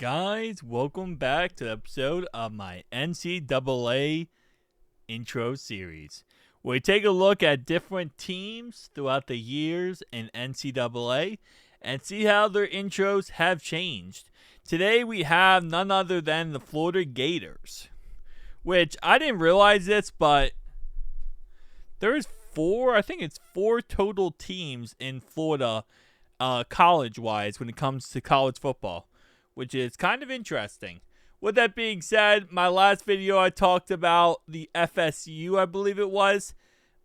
guys, welcome back to the episode of my NCAA intro series, where we take a look at different teams throughout the years in NCAA and see how their intros have changed. Today we have none other than the Florida Gators, which I didn't realize this, but there's four total teams in Florida college-wise when it comes to college football, which is kind of interesting. With that being said, my last video I talked about the FSU, I believe it was.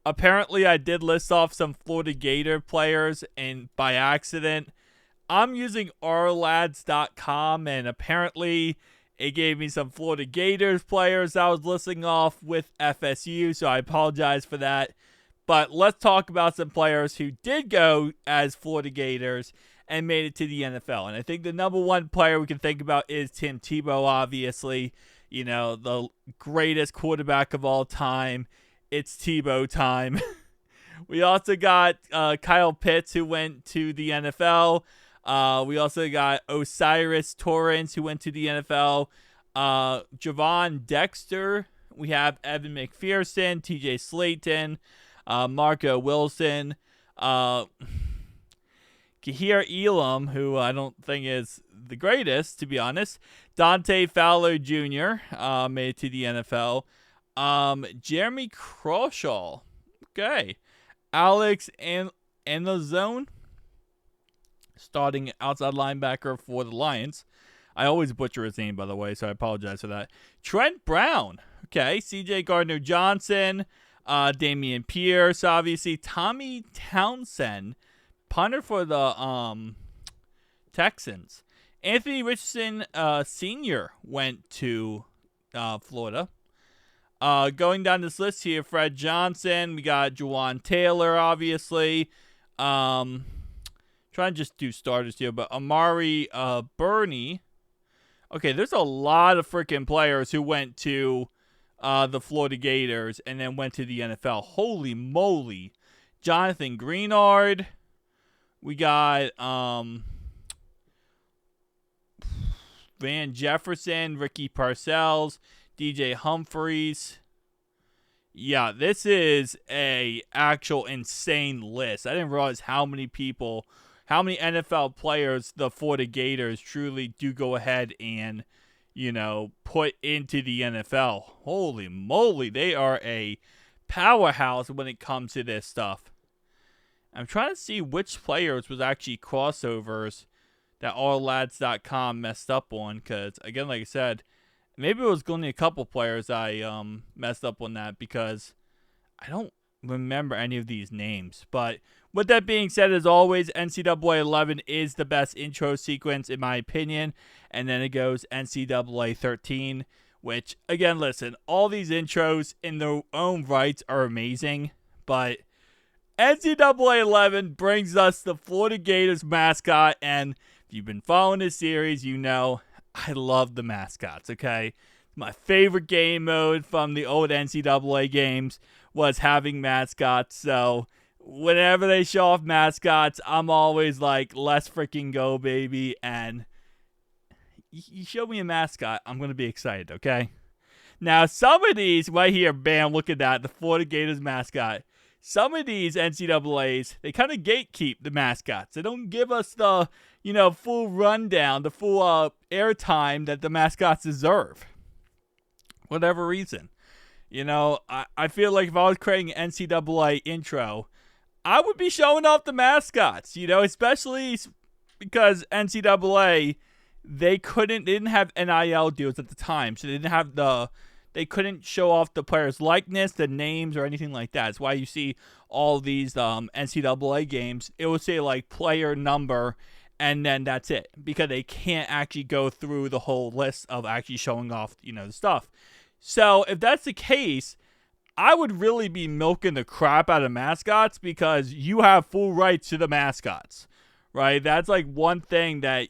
Apparently, I did list off some Florida Gator players, and by accident, I'm using ourlads.com, and apparently it gave me some Florida Gators players I was listing off with FSU, so I apologize for that. But let's talk about some players who did go as Florida Gators and made it to the NFL. And I think the number one player we can think about is Tim Tebow, obviously. You know, the greatest quarterback of all time. It's Tebow time. We also got Kyle Pitts, who went to the NFL. We also got Osiris Torrance, who went to the NFL. Javon Dexter. We have Evan McPherson, TJ Slayton, Marco Wilson, Kahir Elam, who I don't think is the greatest, to be honest. Dante Fowler Jr. Made it to the NFL. Jeremy Crawshaw. Okay. Alex Anzalone, starting outside linebacker for the Lions. I always butcher his name, by the way, so I apologize for that. Trent Brown. Okay. CJ Gardner-Johnson. Damian Pierce, obviously. Tommy Townsend, punter for the Texans. Anthony Richardson Sr. went to Florida. Going down this list here, Fred Johnson. We got Juwan Taylor, obviously. Trying to just do starters here, but Amari Burney. Okay, there's a lot of freaking players who went to the Florida Gators and then went to the NFL. Holy moly. Jonathan Greenard. We got Van Jefferson, Ricky Parcells, DJ Humphreys. Yeah, this is a actual insane list. I didn't realize how many NFL players the Florida Gators truly do go ahead and, put into the NFL. Holy moly, they are a powerhouse when it comes to this stuff. I'm trying to see which players was actually crossovers that alllads.com messed up on, because, again, like I said, maybe it was only a couple players I messed up on that, because I don't remember any of these names. But with that being said, as always, NCAA 11 is the best intro sequence, in my opinion, and then it goes NCAA 13, which, again, listen, all these intros in their own rights are amazing, but NCAA 11 brings us the Florida Gators mascot, and if you've been following this series, you know I love the mascots, okay? My favorite game mode from the old NCAA games was having mascots, so whenever they show off mascots, I'm always like, let's freaking go, baby, and you show me a mascot, I'm going to be excited, okay? Now, some of these, right here, bam, look at that, the Florida Gators mascot. Some of these NCAAs, they kind of gatekeep the mascots. They don't give us the, full rundown, the full airtime that the mascots deserve. Whatever reason. I feel like if I was creating an NCAA intro, I would be showing off the mascots, especially because NCAA, they didn't have NIL deals at the time, so they couldn't show off the player's likeness, the names, or anything like that. That's why you see all these NCAA games, it will say like player number, and then that's it, because they can't actually go through the whole list of actually showing off, the stuff. So if that's the case, I would really be milking the crap out of mascots, because you have full rights to the mascots, right? That's like one thing that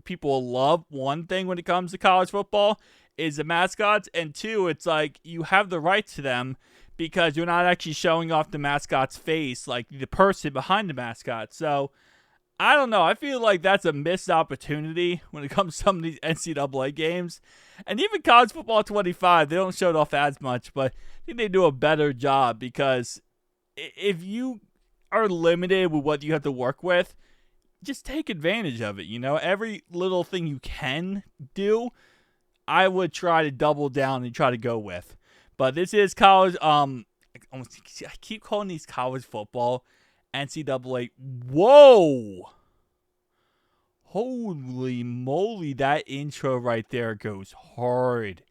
people love. One thing when it comes to college football is the mascots, and two, it's like you have the rights to them because you're not actually showing off the mascot's face, like the person behind the mascot. So I don't know. I feel like that's a missed opportunity when it comes to some of these NCAA games. And even college football 25, they don't show it off as much, but I think they do a better job because if you are limited with what you have to work with, just take advantage of it. You know, every little thing you can do, I would try to double down and try to go with. But this is college. I keep calling these college football NCAA. Whoa! Holy moly, that intro right there goes hard.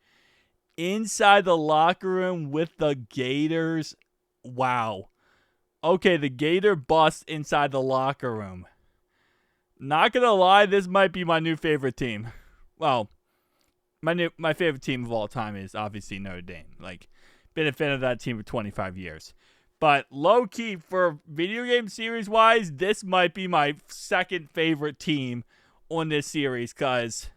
Inside the locker room with the Gators. Wow. Okay, the Gator bust inside the locker room. Not gonna lie, this might be my new favorite team. Well, my favorite team of all time is obviously Notre Dame. Like, been a fan of that team for 25 years. But low key, for video game series wise, this might be my second favorite team on this series. Cause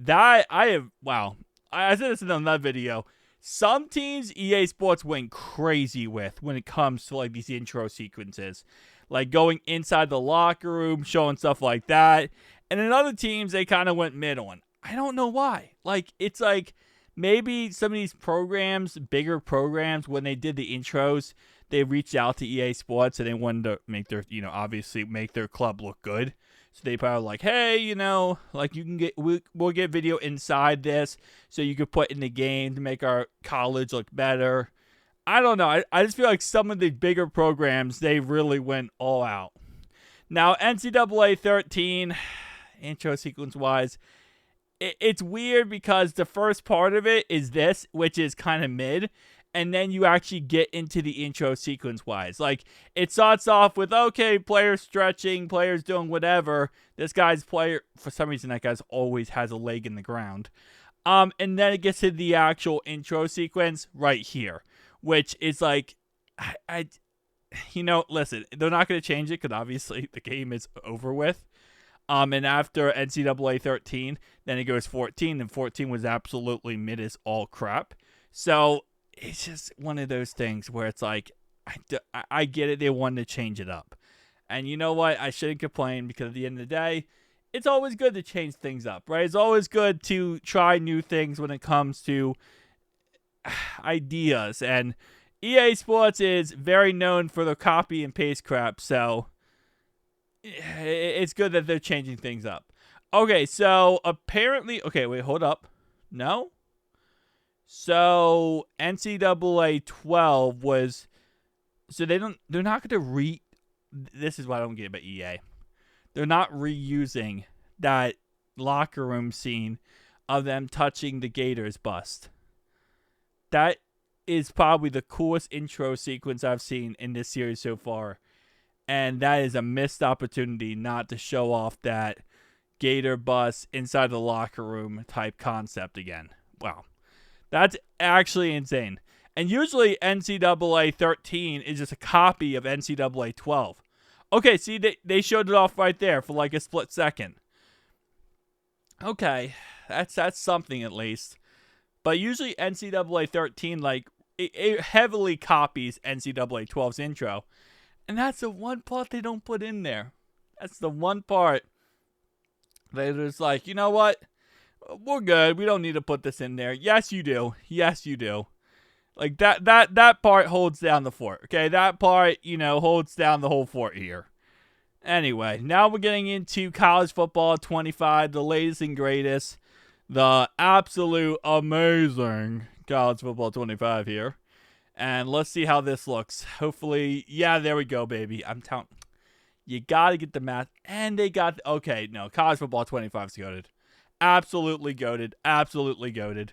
I said this in another video. Some teams EA Sports went crazy with when it comes to like these intro sequences. Like going inside the locker room, showing stuff like that. And in other teams, they kind of went mid on. I don't know why. Like, it's like maybe some of these programs, bigger programs, when they did the intros, they reached out to EA Sports and they wanted to make their, obviously make their club look good. So they probably like, hey, like you can we'll get video inside this so you could put in the game to make our college look better. I don't know. I just feel like some of the bigger programs, they really went all out. Now, NCAA 13, intro sequence-wise, it's weird because the first part of it is this, which is kind of mid, and then you actually get into the intro sequence-wise. Like, it starts off with, okay, players stretching, players doing whatever. This guy's player, for some reason, that guy always has a leg in the ground. And then it gets to the actual intro sequence right here, which is like, listen, they're not going to change it because obviously the game is over with. And after NCAA 13, then it goes 14, and 14 was absolutely mid as all crap. So it's just one of those things where it's like, I get it, they wanted to change it up. And you know what? I shouldn't complain because at the end of the day, it's always good to change things up, right? It's always good to try new things when it comes to ideas. And EA Sports is very known for the copy and paste crap, so it's good that they're changing things up. Okay, so apparently, wait, hold up. No? So NCAA 12 was, so they're not going to this is what I don't get about EA. They're not reusing that locker room scene of them touching the Gators bust. That is probably the coolest intro sequence I've seen in this series so far. And that is a missed opportunity not to show off that Gator bus inside the locker room type concept again. Wow. That's actually insane. And usually NCAA 13 is just a copy of NCAA 12. Okay, see, they showed it off right there for like a split second. Okay, that's something at least. But usually NCAA 13, like, it heavily copies NCAA 12's intro. And that's the one part they don't put in there. That's the one part they're just like, you know what? We're good. We don't need to put this in there. Yes, you do. Yes, you do. Like, that part holds down the fort. Okay, that part, holds down the whole fort here. Anyway, now we're getting into college football 25, the latest and greatest. The absolute amazing college football 25 here. And let's see how this looks. Hopefully, yeah, there we go, baby. I'm telling you, got to get the math. And they got, okay, no, college football 25 is goated. Absolutely goated. Absolutely goated.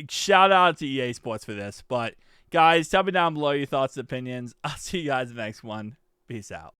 Shout out to EA Sports for this. But, guys, tell me down below your thoughts and opinions. I'll see you guys in the next one. Peace out.